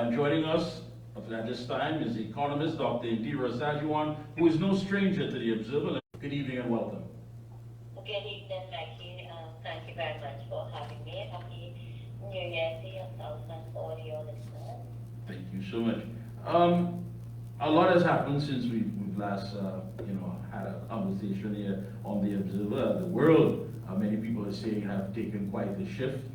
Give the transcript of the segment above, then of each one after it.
And joining us at this time is the economist, Dr. Indera Sagewan, who is no stranger to the Observer. Good evening and welcome. Good evening, Mikey. Thank you very much for having me. Happy New Year to yourself and all your listeners. Thank you so much. A lot has happened since we've last, had a conversation here on the Observer. The world, many people are saying, have taken quite a shift.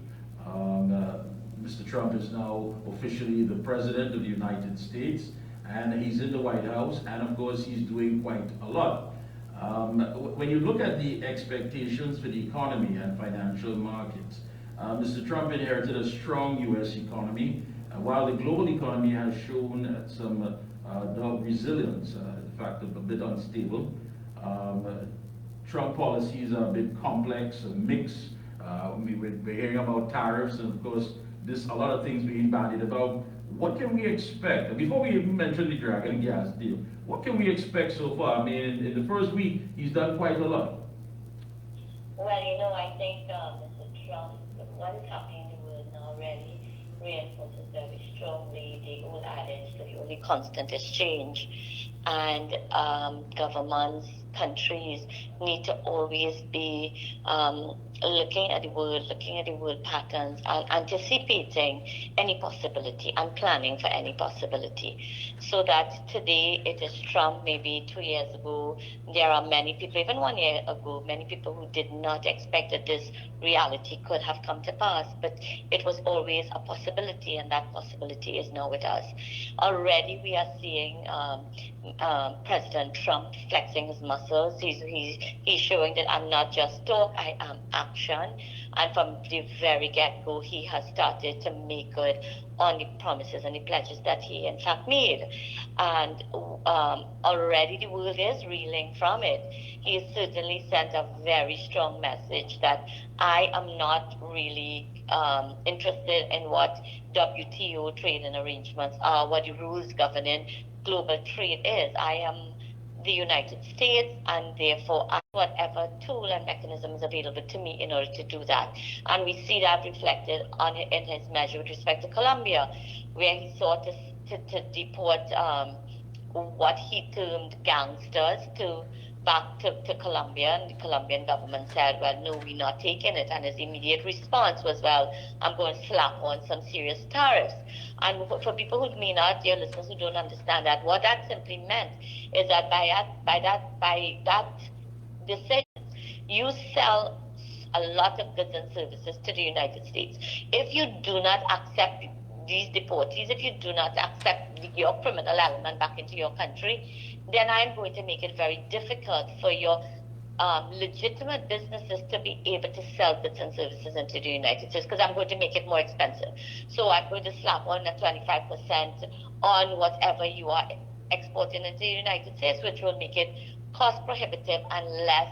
Mr. Trump is now officially the President of the United States, and he's in the White House, and of course he's doing quite a lot. When you look at the expectations for the economy and financial markets, Mr. Trump inherited a strong U.S. economy, while the global economy has shown some resilience, in fact, a bit unstable. Trump policies are a bit complex, a mix. We're hearing about tariffs, and of course, a lot of things being bandied about. What can we expect? Before we even mention the Dragon gas deal, what can we expect so far? I mean, in the first week, he's done quite a lot. Well, I think Mr. Trump, what is happening in the world now really reinforces very strongly the old adage that the only constant is change. And governments, countries need to always be looking at the world patterns and anticipating any possibility and planning for any possibility. So that today it is Trump, maybe 2 years ago, there are many people, even 1 year ago, many people who did not expect that this reality could have come to pass, but it was always a possibility, and that possibility is now with us. Already we are seeing President Trump flexing his muscles. He's showing that I'm not just talk, I am action. And from the very get-go, he has started to make good on the promises and the pledges that he in fact made. And already the world is reeling from it. He has certainly sent a very strong message that I am not really interested in what WTO trading arrangements are, what the rules governing global trade is. I am the United States, and therefore whatever tool and mechanism is available to me in order to do that. And we see that reflected in his measure with respect to Colombia, where he sought to deport what he termed gangsters back to Colombia, and the Colombian government said, well, no, we're not taking it. And his immediate response was, well, I'm going to slap on some serious tariffs. And for people who may not, your listeners who don't understand that, what that simply meant is that by that decision, you sell a lot of goods and services to the United States. If you do not accept these deportees, if you do not accept your criminal element back into your country, then I'm going to make it very difficult for your legitimate businesses to be able to sell goods and services into the United States, because I'm going to make it more expensive. So I'm going to slap on a 25% on whatever you are exporting into the United States, which will make it cost prohibitive and less.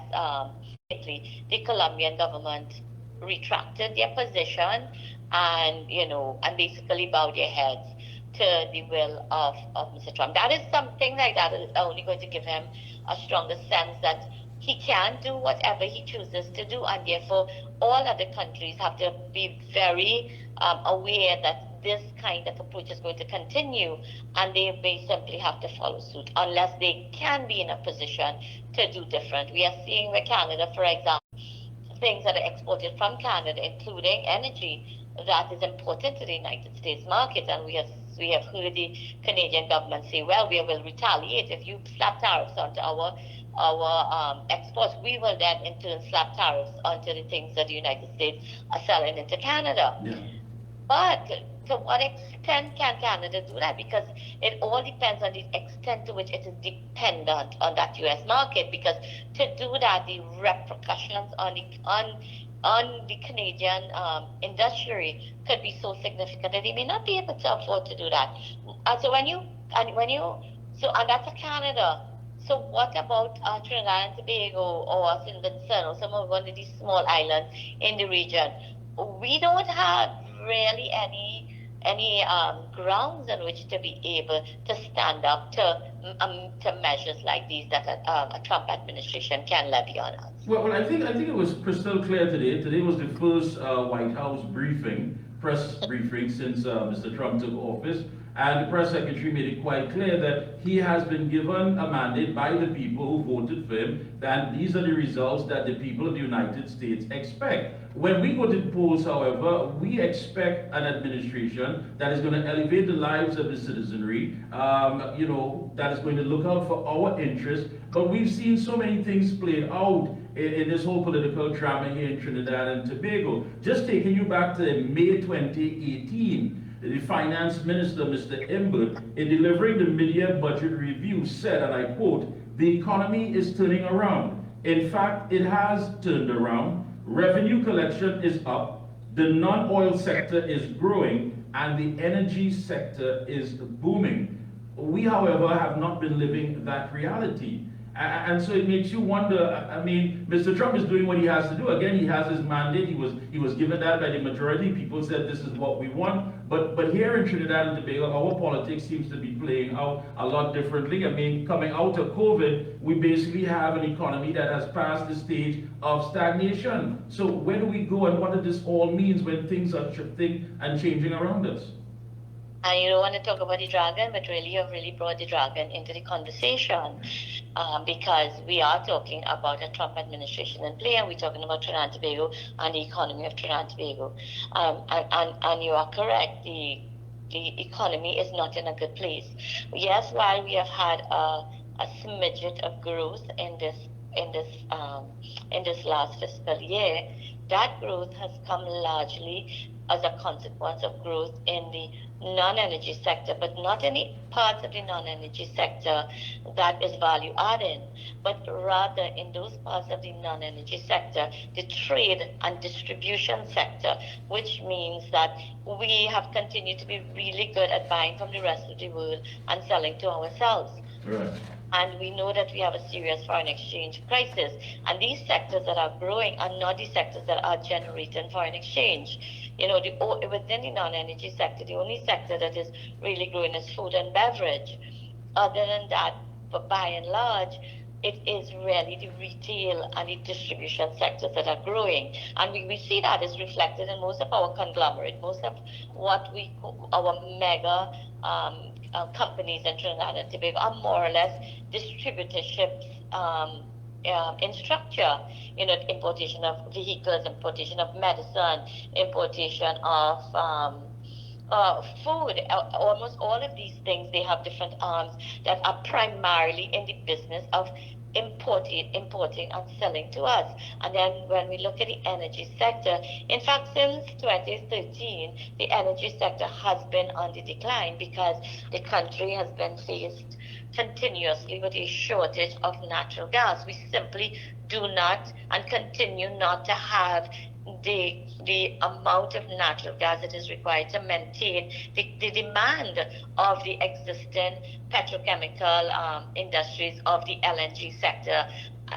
The Colombian government retracted their position and basically bowed their heads to the will of Mr. Trump. That is something like that is only going to give him a stronger sense that he can do whatever he chooses to do, and therefore all other countries have to be very aware that this kind of approach is going to continue, and they may simply have to follow suit unless they can be in a position to do different. We are seeing with Canada, for example, things that are exported from Canada, including energy, that is important to the United States market, and we have heard the Canadian government say, well, we will retaliate if you slap tariffs onto our exports. We will then in turn slap tariffs onto the things that the United States are selling into Canada. Yeah. But to what extent can Canada do that? Because it all depends on the extent to which it is dependent on that U.S. market. Because to do that, the repercussions on the Canadian industry could be so significant that they may not be able to afford to do that. And that's a Canada. So what about Trinidad and Tobago or St. Vincent or some of one of these small islands in the region? We don't have really any grounds on which to be able to stand up to measures like these that a Trump administration can levy on us. Well, I think it was crystal clear today. Today was the first White House briefing press briefing since Mr. Trump took office, and the press secretary made it quite clear that he has been given a mandate by the people who voted for him, that these are the results that the people of the United States expect. When we go to the polls, however, we expect an administration that is going to elevate the lives of the citizenry, that is going to look out for our interests. But we've seen so many things played out in this whole political drama here in Trinidad and Tobago. Just taking you back to May 2018, the finance minister, Mr. Imbert, in delivering the mid-year budget review said, and I quote, "The economy is turning around. In fact, it has turned around. Revenue collection is up, the non-oil sector is growing, and the energy sector is booming." We, however, have not been living that reality. And so it makes you wonder. I mean, Mr. Trump is doing what he has to do. Again, he has his mandate. He was given that by the majority. People said this is what we want. But here in Trinidad and Tobago, our politics seems to be playing out a lot differently. I mean, coming out of COVID, we basically have an economy that has passed the stage of stagnation. So where do we go, and what does this all mean when things are shifting and changing around us? And you don't want to talk about the dragon, but really you've really brought the dragon into the conversation, because we are talking about a Trump administration in play, and we're talking about Trinidad and Tobago and the economy of Trinidad and Tobago. And you are correct, the economy is not in a good place. Yes, while we have had a smidget of growth in this last fiscal year, that growth has come largely as a consequence of growth in the non-energy sector, but not any parts of the non-energy sector that is value added, but rather in those parts of the non-energy sector, the trade and distribution sector, which means that we have continued to be really good at buying from the rest of the world and selling to ourselves. Right. And we know that we have a serious foreign exchange crisis. And these sectors that are growing are not the sectors that are generating foreign exchange. Within the non-energy sector, the only sector that is really growing is food and beverage. Other than that, but by and large, it is really the retail and the distribution sectors that are growing. And we see that is reflected in most of our conglomerate, most of what we call our mega companies in Trinidad and Tobago are more or less distributorships in structure. Importation of vehicles, importation of medicine, importation of food. Almost all of these things, they have different arms that are primarily in the business of importing and selling to us. And then when we look at the energy sector, in fact, since 2013, the energy sector has been on the decline because the country has been faced continuously with a shortage of natural gas. We simply do not and continue not to have the amount of natural gas that is required to maintain the demand of the existing petrochemical industries of the LNG sector,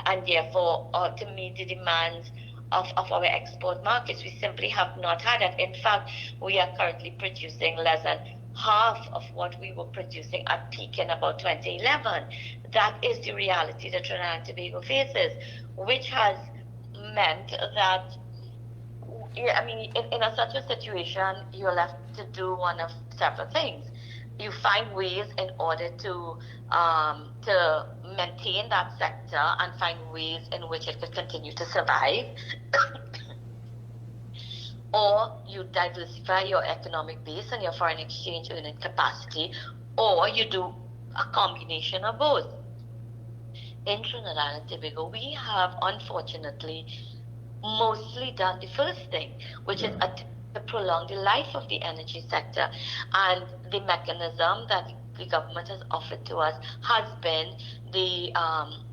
and therefore to meet the demands of our export markets. We simply have not had it. In fact, we are currently producing less than half of what we were producing at peak in about 2011. That is the reality that Trinidad and Tobago faces, which has meant that, in such a situation, you're left to do one of several things. You find ways in order to maintain that sector and find ways in which it could continue to survive. Or you diversify your economic base and your foreign exchange earning capacity, or you do a combination of both. In Trinidad and Tobago, we have unfortunately mostly done the first thing, which is to prolong the life of the energy sector. And the mechanism that the government has offered to us has been the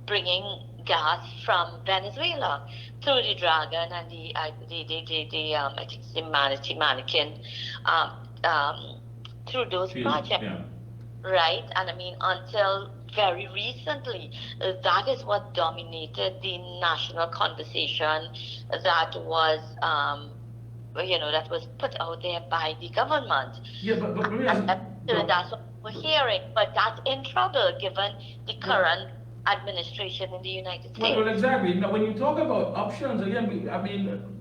bringing gas from Venezuela through the Dragon and I think it's the Mannequin, through those projects. Yeah. Right? And until very recently, that is what dominated the national conversation that was that was put out there by the government. Yeah, that's what we're hearing, but that's in trouble given the current administration in the United States. Well, exactly. Now, when you talk about options, again,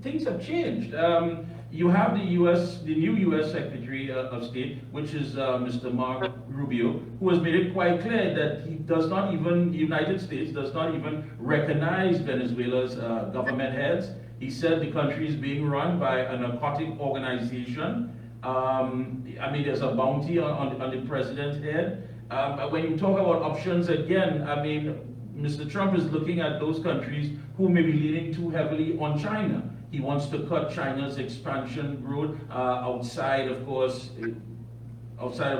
things have changed. You have the new U.S. Secretary of State, which is Mr. Mark Rubio, who has made it quite clear that the United States does not even recognize Venezuela's government heads. He said the country is being run by a narcotic organization. There's a bounty on the president's head. When you talk about options again, Mr. Trump is looking at those countries who may be leaning too heavily on China. He wants to cut China's expansion road outside of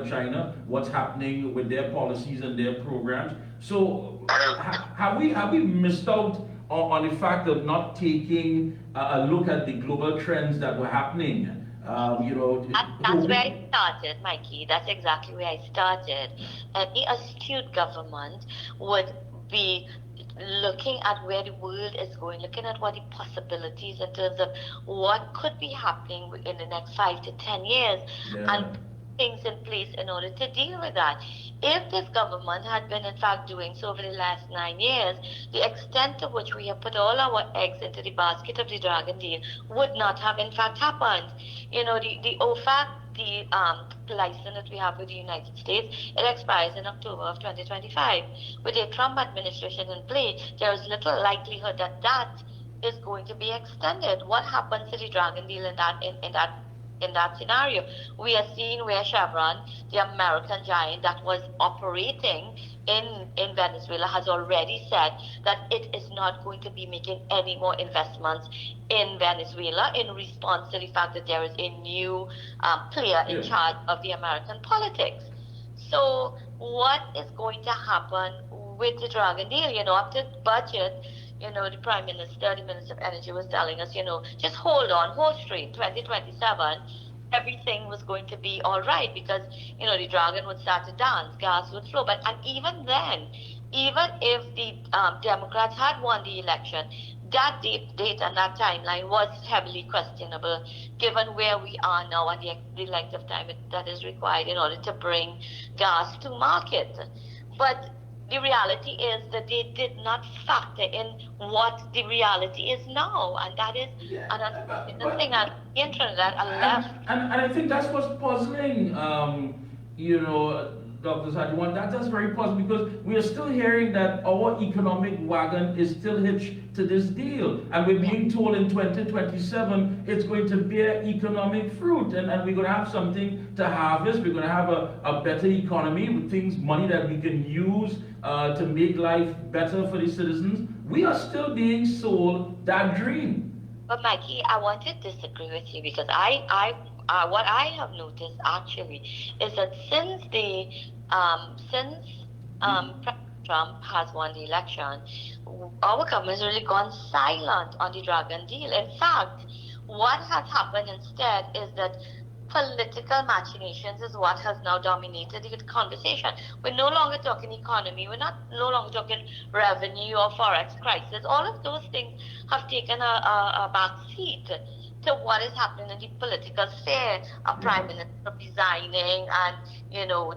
China, what's happening with their policies and their programs. So have we missed out on the fact of not taking a look at the global trends that were happening? That's where I started, Mikey. That's exactly where I started. Any astute government would be looking at where the world is going, looking at what the possibilities in terms of what could be happening in the next 5 to 10 years, and things in place in order to deal with that. If this government had been in fact doing so over the last 9 years, the extent to which we have put all our eggs into the basket of the Dragon deal would not have in fact happened. The OFAC, the license that we have with the United States, it expires in October of 2025. With a Trump administration in play, there is little likelihood that that is going to be extended. What happens to the Dragon deal in that scenario? We are seeing where Chevron, the American giant that was operating in Venezuela, has already said that it is not going to be making any more investments in Venezuela in response to the fact that there is a new player in charge of the American politics. So what is going to happen with the Dragon deal? After budget, the Prime Minister, the Minister of Energy was telling us, just hold on, hold straight, 2027, everything was going to be all right because, the Dragon would start to dance, gas would flow. And even then, even if the Democrats had won the election, that date and that timeline was heavily questionable, given where we are now and the length of time that is required in order to bring gas to market. But the reality is that they did not factor in what the reality is now, and that is an unfortunate thing. And in Trinidad, and I think that's what's puzzling, Dr. Sagewan. That's very puzzling because we are still hearing that our economic wagon is still hitched to this deal, and we're being told in 2027 it's going to bear economic fruit, and we're going to have something to harvest. We're going to have a better economy with money that we can use to make life better for the citizens. We are still being sold that dream. But Mikey, I want to disagree with you because what I have noticed actually is that since Trump has won the election, our government has really gone silent on the Dragon deal. In fact, what has happened instead is that political machinations is what has now dominated the conversation. We're no longer talking economy. We're no longer talking revenue or forex crisis. All of those things have taken a back seat to what is happening in the political sphere. A prime minister resigning and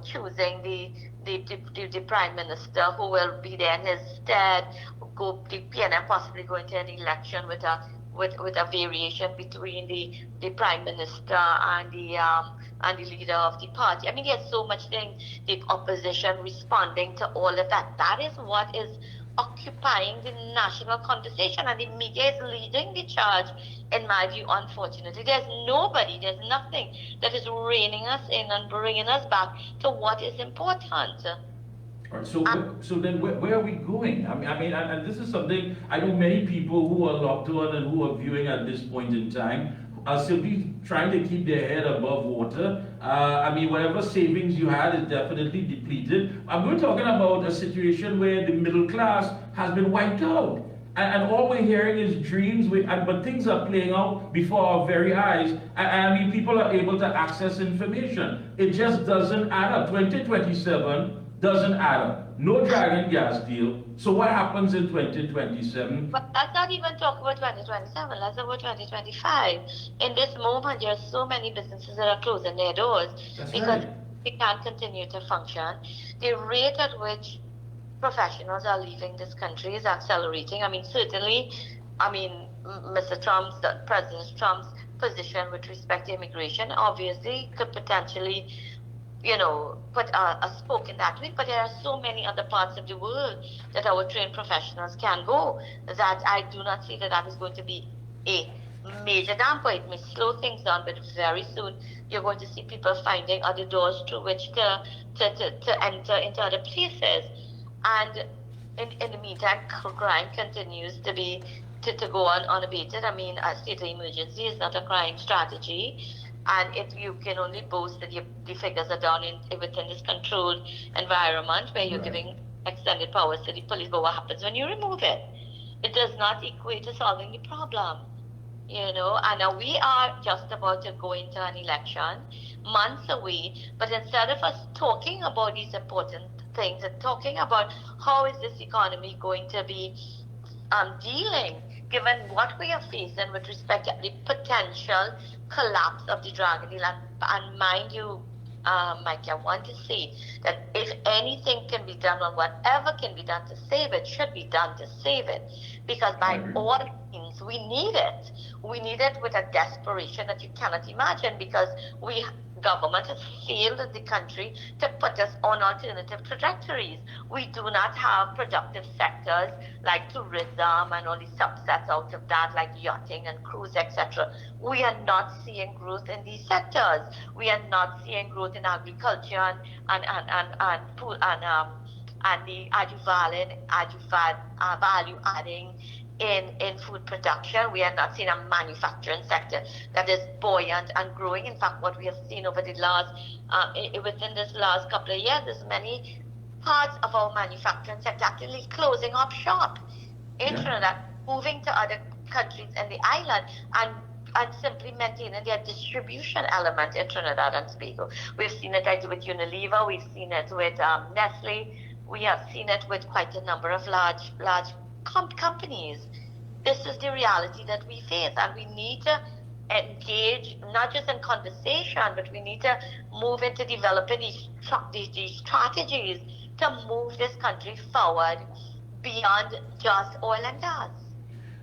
choosing the prime minister who will be there in his stead. The PNM possibly going to an election with a variation between the prime minister and the leader of the party. There's so much things. The opposition responding to all of that. That is what is occupying the national conversation, and the media is leading the charge, in my view, unfortunately. There's nothing that is reining us in and bringing us back to what is important. All right, so then where are we going? And this is something I know many people who are locked on and who are viewing at this point in time are simply trying to keep their head above water. Whatever savings you had is definitely depleted. We're talking about a situation where the middle class has been wiped out. And all we're hearing is dreams, but things are playing out before our very eyes. People are able to access information. It just doesn't add up. 2027 doesn't add up. No Dragon gas deal. So what happens in 2027? But let's not even talk about 2027. Let's talk about 2025. In this moment, there are so many businesses that are closing their doors because they can't continue to function. The rate at which professionals are leaving this country is accelerating. I mean, certainly, I mean, President Trump's position with respect to immigration obviously could potentially, put a spoke in that way. But there are so many other parts of the world that our trained professionals can go that I do not see that is going to be a major damper. It may slow things down, but very soon you're going to see people finding other doors through which to enter into other places. And in the meantime, crime continues to go on unabated. I mean, a state of emergency is not a crime strategy. And if you can only boast that the figures are down within this controlled environment where you're giving extended powers to the police, but what happens when you remove it? It does not equate to solving the problem. And now we are just about to go into an election, months away, but instead of us talking about these important things and talking about how is this economy going to be dealing, given what we are facing with respect to the potential collapse of the Dragon Deal. And mind you, Mike, I want to say that if anything can be done, or whatever can be done to save it, should be done to save it. Because by all means, we need it. We need it with a desperation that you cannot imagine, because government has failed in the country to put us on alternative trajectories. We do not have productive sectors like tourism and all the subsets out of that, like yachting and cruise, etc. We are not seeing growth in these sectors. We are not seeing growth in agriculture and the value adding in food production. We are not seeing a manufacturing sector that is buoyant and growing. In fact, what we have seen over the within this last couple of years, is many parts of our manufacturing sector actually closing up shop in Trinidad, moving to other countries in the island, and simply maintaining their distribution element in Trinidad and Tobago. We've seen it with Unilever, we've seen it with Nestle, we have seen it with quite a number of large companies. This is the reality that we face, and we need to engage not just in conversation, but we need to move into developing these strategies to move this country forward beyond just oil and gas.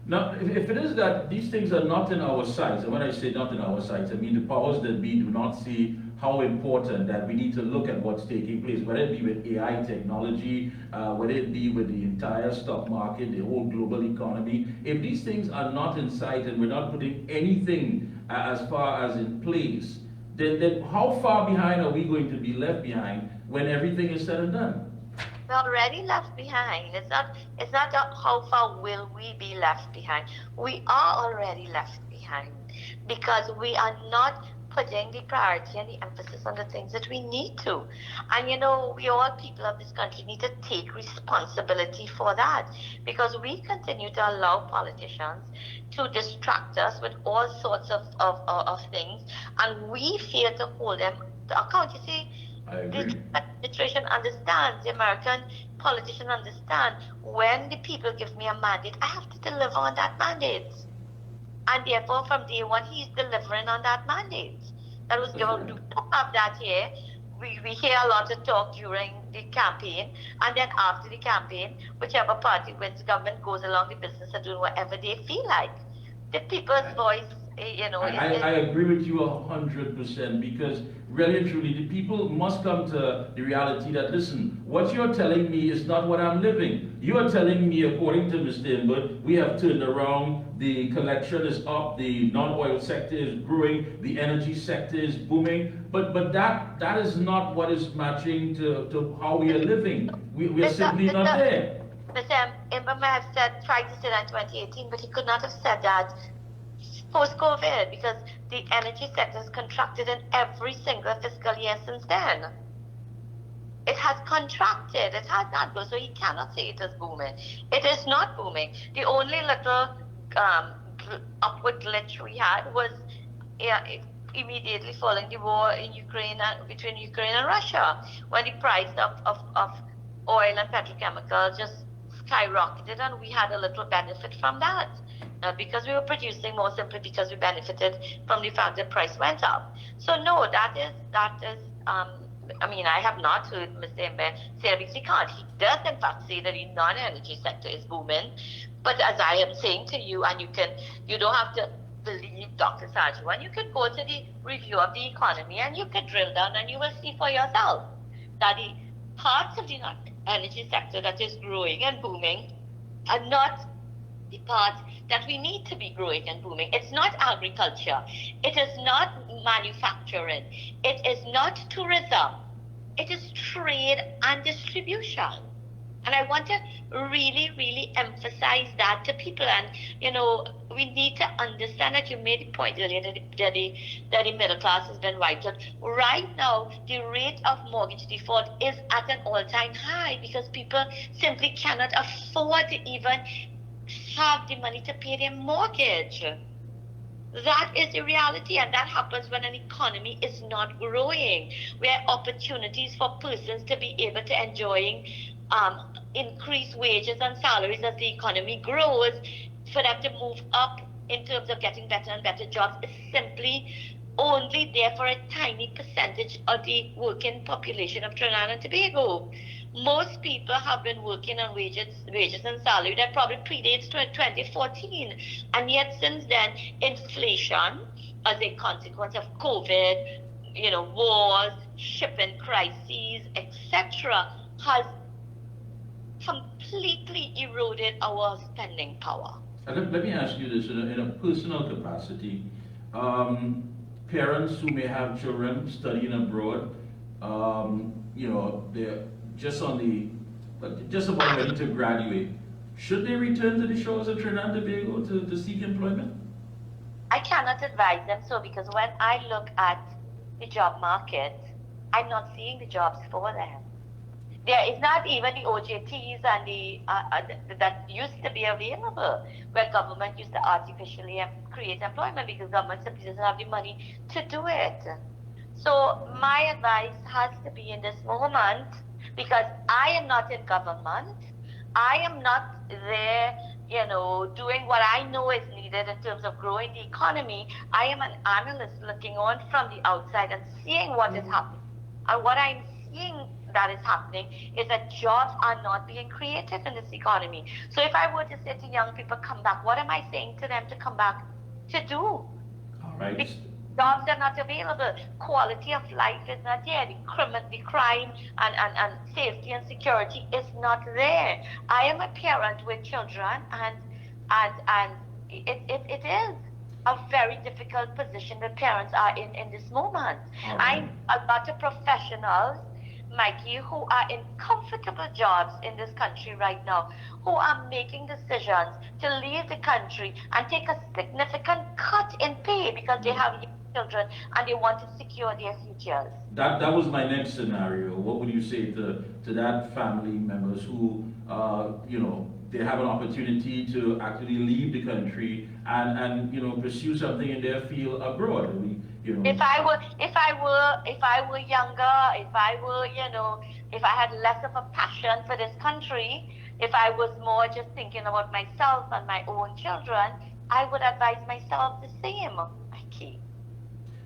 Now, if it is that these things are not in our sights, and when I say not in our sights, I mean the powers that be do not see how important that we need to look at what's taking place, whether it be with AI technology, whether it be with the entire stock market, the whole global economy. If these things are not in sight and we're not putting anything as far as in place, then how far behind are we going to be left behind when everything is said and done? We're already left behind. It's not how far will we be left behind. We are already left behind, because we are not putting the priority and the emphasis on the things that we need to. And we all, people of this country, need to take responsibility for that, because we continue to allow politicians to distract us with all sorts of things, and we fail to hold them to account. You see, the administration understands, the American politician understand, when the people give me a mandate, I have to deliver on that mandate. And therefore, from day one, he's delivering on that mandate that was given. We don't have that here. We hear a lot of talk during the campaign, and then after the campaign, whichever party wins government goes along the business of doing whatever they feel like. The people's voice, I agree with you 100%, because really and truly, the people must come to the reality that, listen, what you're telling me is not what I'm living. You are telling me, according to Mr. Imbert, we have turned around, the collection is up, the non-oil sector is growing, the energy sector is booming, but that is not what is matching to how we are living. We are simply not there. Mr. Imbert may have tried to say that in 2018, but he could not have said that post-COVID, because the energy sector has contracted in every single fiscal year since then. It has contracted. It has not grown, so he cannot say it is booming. It is not booming. The only little upward glitch we had was immediately following the war in Ukraine, between Ukraine and Russia, when the price of oil and petrochemicals just skyrocketed, and we had a little benefit from that. Because we were producing more, simply because we benefited from the fact that price went up. So no, that is I mean, I have not heard Mr. Imbe say that because he can't. He does, in fact, say that the non-energy sector is booming. But as I am saying to you, and you don't have to believe Dr. Sagewan, you can go to the review of the economy and you can drill down and you will see for yourself that the parts of the non-energy sector that is growing and booming are not the parts that we need to be growing and booming. It's not agriculture. It is not manufacturing. It is not tourism. It is trade and distribution. And I want to really, really emphasize that to people. And, we need to understand that you made the point earlier that the middle class has been wiped out. Right now, the rate of mortgage default is at an all-time high because people simply cannot afford to even have the money to pay their mortgage. That is the reality, and that happens when an economy is not growing, where opportunities for persons to be able to enjoying increased wages and salaries as the economy grows, for them to move up in terms of getting better and better jobs is simply only there for a tiny percentage of the working population of Trinidad and Tobago. Most people have been working on wages and salary that probably predates 2014. And yet since then, inflation as a consequence of COVID, wars, shipping crises, etc., has completely eroded our spending power. Let me ask you this in a personal capacity. Parents who may have children studying abroad, they're just about ready to graduate. Should they return to the shores of Trinidad and Tobago to seek employment? I cannot advise them so because when I look at the job market, I'm not seeing the jobs for them. There is not even the OJTs and the that used to be available, where government used to artificially create employment because government simply doesn't have the money to do it. So my advice has to be in this moment, because I am not in government, I am not there, doing what I know is needed in terms of growing the economy. I am an analyst looking on from the outside and seeing what is happening. And what I'm seeing that is happening is that jobs are not being created in this economy. So if I were to say to young people, come back, what am I saying to them to come back to do? All right. Because jobs are not available. Quality of life is not there. The crime and safety and security is not there. I am a parent with children, and it is a very difficult position that parents are in this moment. Right. I'm a lot of professionals, Mikey, who are in comfortable jobs in this country right now, who are making decisions to leave the country and take a significant cut in pay because they have children and they want to secure their futures. That was my next scenario. What would you say to that family members who, they have an opportunity to actually leave the country and pursue something in their field abroad? If I were younger, if I had less of a passion for this country, if I was more just thinking about myself and my own children, I would advise myself the same, Mikey.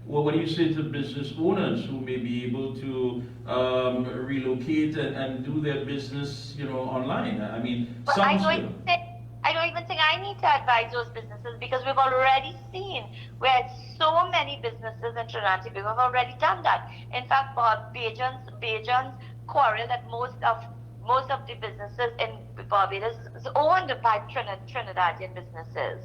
Well, what do you say to business owners who may be able to relocate and do their business, online? I mean, I don't even think I need to advise those businesses because we've already seen where so many businesses in Trinidad and Tobago have already done that. In fact, Bajans quarrel that most of the businesses in Barbados is owned by Trinidadian businesses.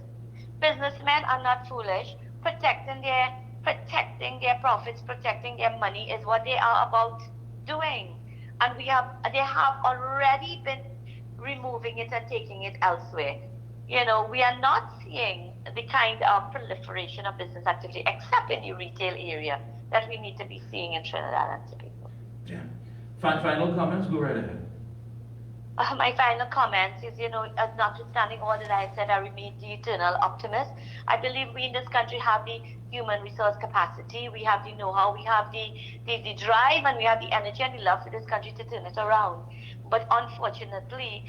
Businessmen are not foolish. Protecting their profits, protecting their money is what they are about doing. And they have already been removing it and taking it elsewhere. We are not seeing the kind of proliferation of business activity, except in the retail area, that we need to be seeing in Trinidad and Tobago. Yeah. Final comments? Go right ahead. My final comments is, notwithstanding all that I said, I remain the eternal optimist. I believe we in this country have the human resource capacity, we have the know-how, we have the drive, and we have the energy and the love for this country to turn it around. But unfortunately,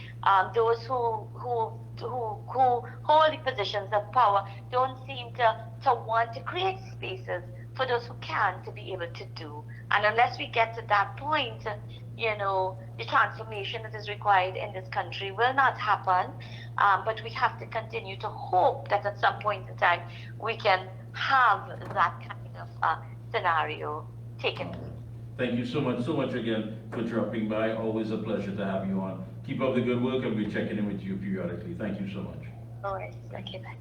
those who hold the positions of power don't seem to want to create spaces for those who can to be able to do. And unless we get to that point, the transformation that is required in this country will not happen. But we have to continue to hope that at some point in time we can have that kind of scenario taken place. Thank you so much again for dropping by. Always a pleasure to have you on. Keep up the good work, and we'll be checking in with you periodically. Thank you so much. All right. Okay, bye.